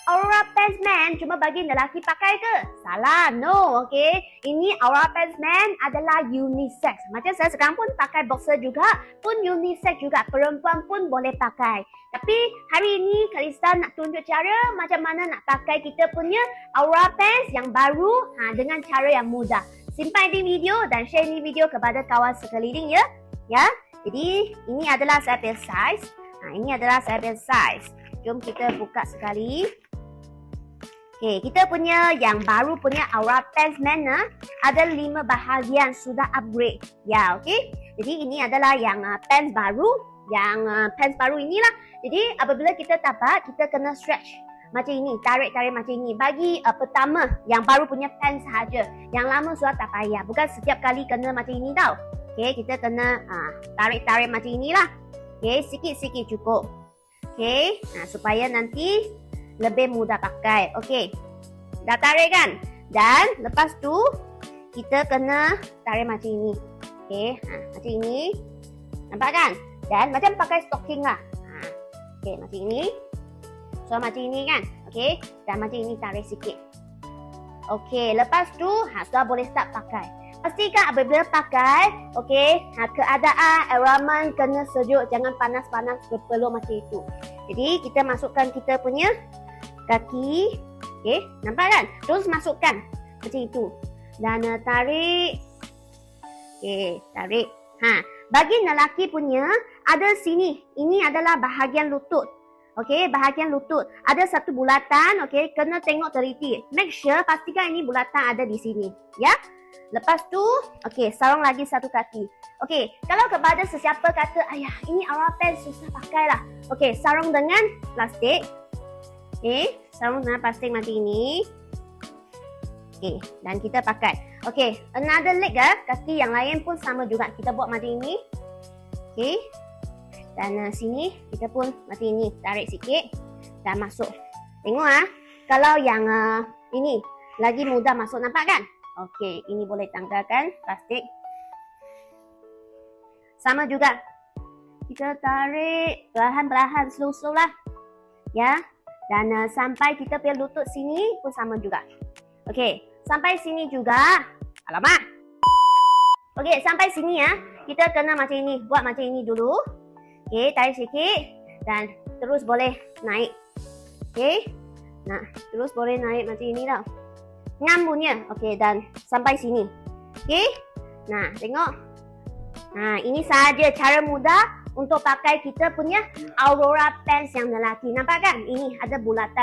Aurora Pants Man cuma bagi lelaki pakai ke? Salah, no, okay. Ini Aurora Pants Man adalah unisex. Macam saya sekarang pun pakai boxer juga, pun unisex juga. Perempuan pun boleh pakai. Tapi hari ini Kalista nak tunjuk cara macam mana nak pakai kita punya Aurora Pants yang baru dengan cara yang mudah. Simpan di video dan share ini video kepada kawan sekeliling ya. Ya. Jadi ini adalah saya punya size. Ini adalah saya punya size. Jom kita buka sekali. Okay, kita punya yang baru punya Aurora Pants Man ada 5 bahagian sudah upgrade. Ya, okay. Jadi ini adalah yang pants baru. Yang pants baru inilah. Jadi apabila kita dapat, kita kena stretch. Macam ini, tarik-tarik macam ini. Bagi pertama, yang baru punya pants sahaja. Yang lama sudah tak payah. Bukan setiap kali kena macam ini tau. Okay, kita kena tarik-tarik macam inilah. Okay, sikit-sikit cukup. Okay, supaya nanti lebih mudah pakai. Okay, dah tarik kan? Dan lepas tu, kita kena tarik macam ini. Okay, macam ini. Nampak kan? Dan macam pakai stocking lah. Okay, macam ini. So, macam ini kan? Okay, dan macam ini tarik sikit. Okay, lepas tu, sudah boleh start pakai. Pastikan apabila pakai, okay, keadaan environment kena sejuk, jangan panas-panas berpeluh macam itu. Jadi, kita masukkan kita punya kaki. Okay, nampak kan? Terus masukkan macam itu. Dan tarik. Okay, tarik. Bagi lelaki punya, ada sini. Ini adalah bahagian lutut. Okay, bahagian lutut. Ada satu bulatan, okay, kena tengok teliti. Make sure, pastikan ini bulatan ada di sini. Ya. Lepas tu, okay, sarung lagi satu kaki. Okay, kalau kepada sesiapa kata, ayah, ini Aurora Pants susah pakai lah. Okay, sarung dengan plastik. Okay, sarung dengan plastik macam ini. Okay, dan kita pakai. Okay, another leg kaki yang lain pun sama juga. Kita buat macam ini. Okay, dan sini kita pun macam ini. Tarik sikit dan masuk. Tengok kalau yang ini lagi mudah masuk, nampak kan? Okey, ini boleh tanggalkan plastik. Sama juga. Kita tarik perlahan-perlahan, slow-slow lah. Ya. Dan sampai kita punya lutut sini pun sama juga. Okey, sampai sini juga. Alamak. Okey, sampai sini kita kena macam ini. Buat macam ini dulu. Okey, tarik sikit dan terus boleh naik. Okey. Nah, terus boleh naik macam ini tau. Nyambungnya. Okey, dan sampai sini. Okey. Nah, tengok. Nah, ini sahaja cara mudah untuk pakai kita punya Aurora Pants yang lelaki. Nampak kan? Ini ada bulatan.